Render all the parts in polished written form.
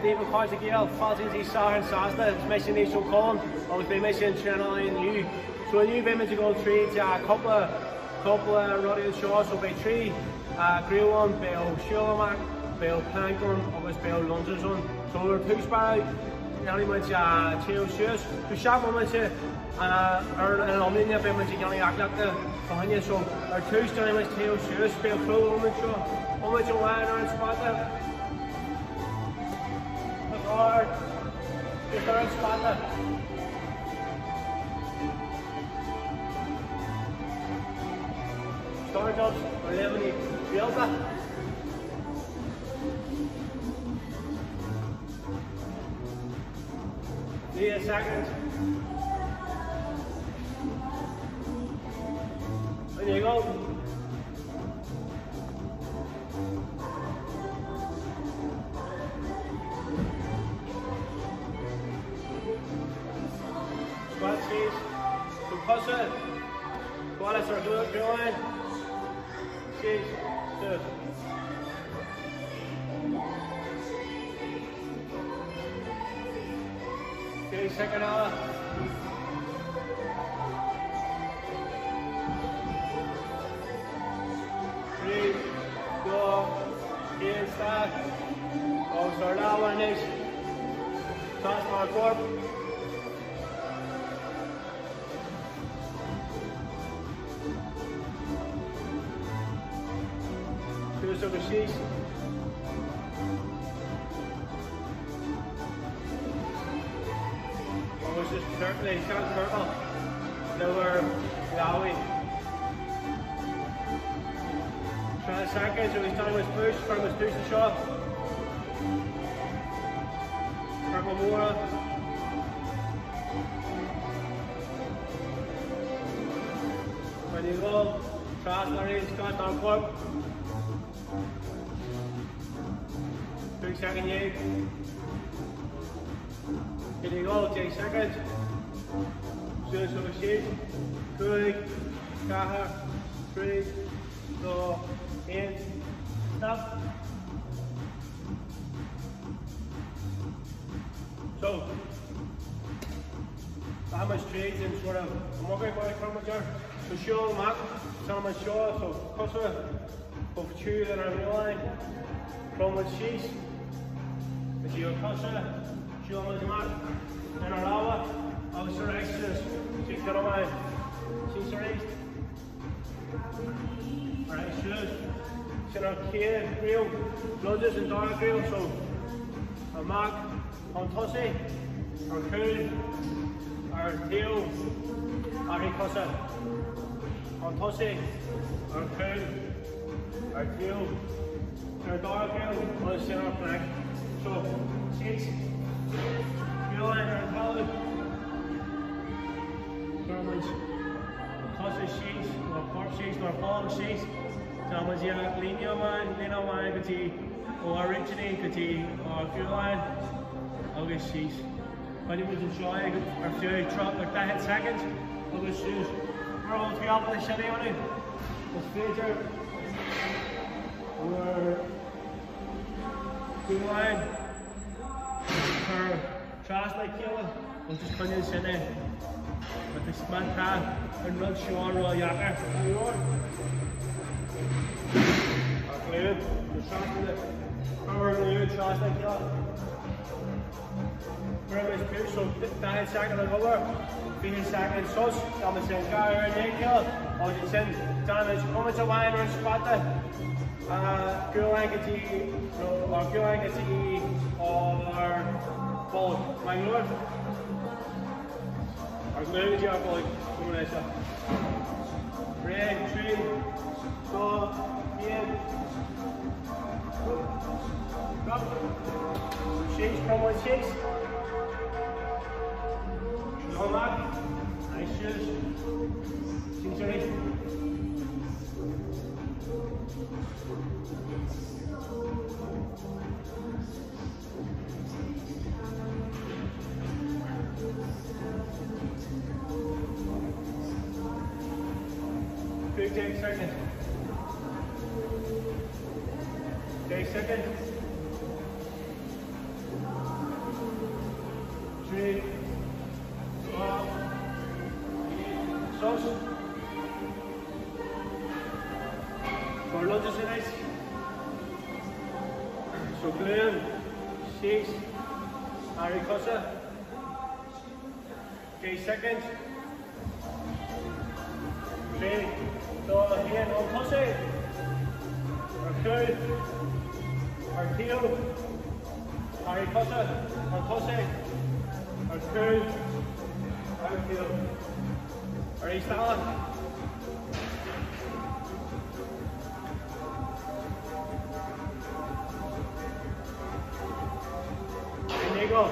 David Cartagale, Faltins East Sahar and Sasna, it's mission Nation Colin, obviously mission Trinity and you. So a new women to go trade a couple of rodeo shows, so by three, Greenland, Bill Shulamak, Bill Plankton, obviously Bill Lunges on. So we're two sparrow, really much tail shoes. To shop on much or an omnia by much young actor behind you. So our two still much tail shoes, Bill Crow on much line around spot there. Hard, just around spot there. Star jobs, or lemony, Bielsa. 3 seconds. There you go. Squat cheese. Compressor. Squat us or do line. Cheese. Good. Okay, second hour. Three, two, in start. Oh, start now one next. Toss my corp. Two over sheets. Just certainly shot purple. Lower Lowy. 20 seconds, so he's done with push, from his push and shot. Purple Mora. Ready to go. Trust Larry, Scott down corp. 2 second yay. Here you go, 10 seconds. Soon over sheet. Good. Kaha. 3, 2, 1. Stop. So, how much trades and sort of, I'm not going to come here. So show them up, tell them show, so customer, both two that are in line, from with sheets. If you're a customer, show them the mat, and our hour, obviously extras, 6 to 1, 6 to 8. Alright, shoes, so our kid, grill, lunges and dark grill, so our mark, on Tossie, our cool, our tail, our hikosa, on Tossie, our cool, our tail, our dark grill, on the center of black. So, 6. Feel like our color. Germans, Costa sheets, or corp sheets, or palm sheets. Germans, yeah, Lino man, Kuti, or originate, Kuti, or feel line. August sheets. When you was enjoying our few truck, like that hit seconds, August shoes. We're all three up in the shitty on it. The feature. We're feel line. For trust like killer, we'll just put this in there. With the smart car and not sure roll yakker. Okay, the trust with it. Power new trust like killer. Very much good, so that second of over. 3 seconds sus, I'm the same guy right there killer. I'll just send damage. How much a line or spot there? Girl Ankety, or Girl Ankety, or Bolt, my lord. Or Glue Job, like, come on, Aisha. 3, 2, 1. Go. Shakes, promo shakes. Go back. Nice shoes. 6 or 8. Big 10 seconds. 10 seconds. 3, 4, sos. For lunges tonight. So glue, 6, harikosa. 8 seconds. 3, 2, hand on pussy. Or 2, or 2, harikosa, or pussy. Or 2, or 2. Or istala. There you go.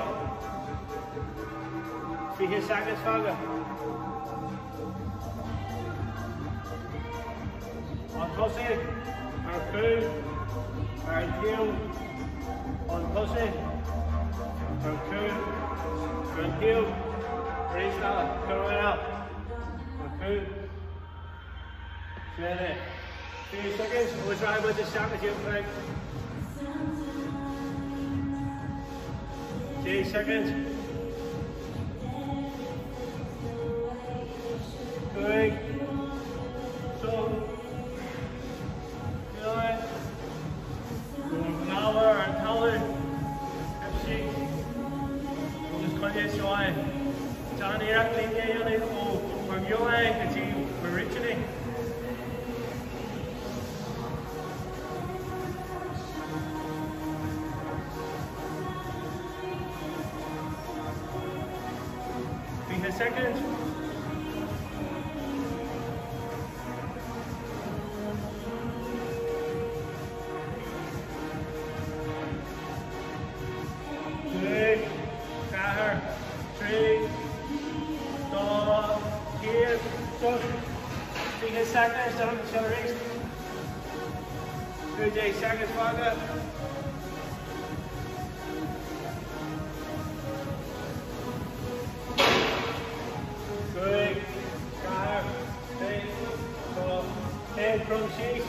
4 seconds, Faga. On pussy, or 2, or 2. On pussy, or 2, or 2. Raise that, come right up. Or 2. 3 seconds. We'll try with the second heel flick. 3 seconds. Good. So, feel it. Going power and color. Hip just cut it so I. Johnny, I think you need to go from your leg to originally. Seconds. Three, 3 seconds, down to the wrist. 3 seconds, Faga. Good. 5, 6, 4, 10 crunchies.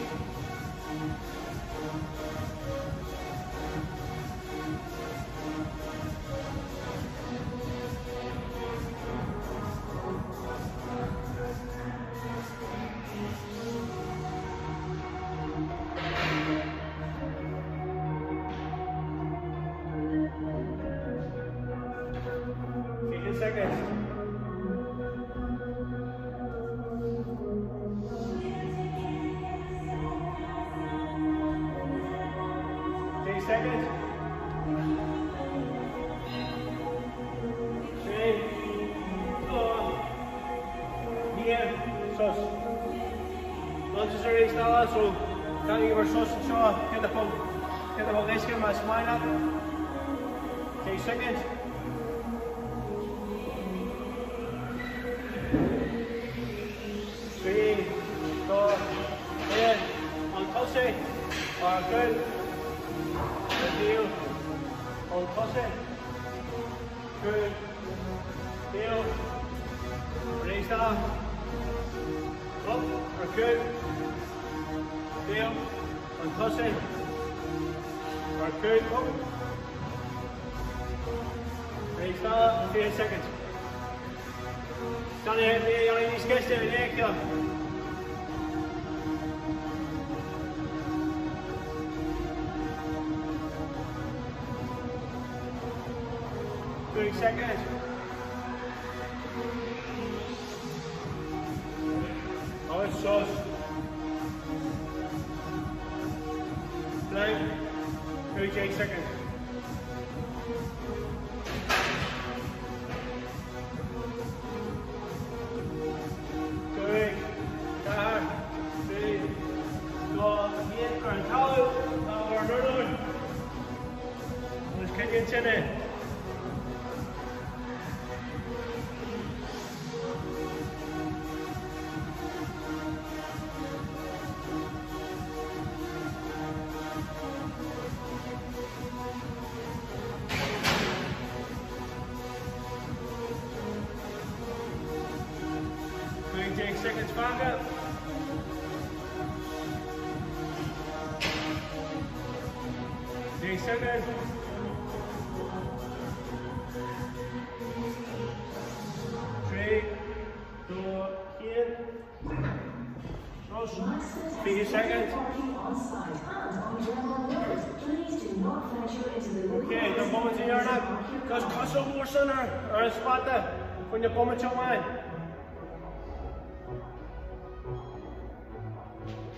Seconds. 3 seconds. 3, 4. Here, sus. Lunges are raised now, so can't give her sus and shaw. Get the ball this game, that's mine up. 3 seconds. 3, 4, 10. On pussy. Or good. Good deal. On pussy. Good. Deal. Raise that. Up. Or good. Deal. On pussy. Or good. Up. Raise that. 3 seconds. Johnny, you only need to sketch there, yeah, kill. Seconds. Oh, it's sauce. Blank. 38 seconds. Good. 3, 4, 8, and tallow. Now we're running. Let's kick it in there. Take seconds back up. Take seconds. close. 3 seconds. Okay, the moment in your neck. Just cut some more center or spot there when you come into line.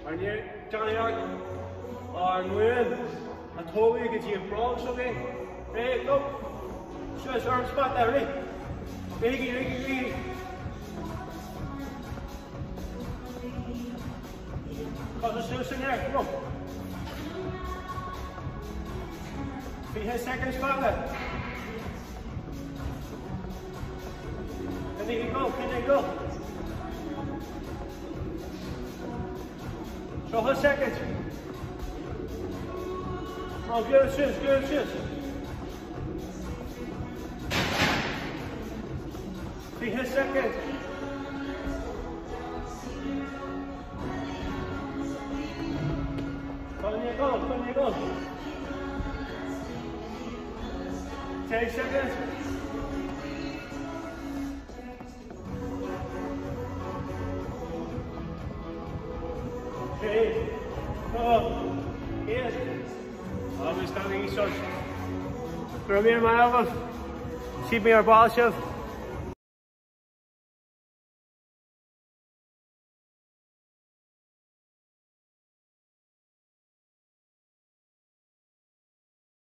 And you, Johnny York, or Nguyen, I told you could see a frog something. Ready, go. Just arm spot there, ready? Ready. Cut the snooze in there, come on. 3 seconds spot there. Can you go? So her seconds. Oh, good shoes. 3 seconds. Can you go? 10 seconds. Okay. Yes. Always standing each other. From here, my elbows. Keep me our ball, chef.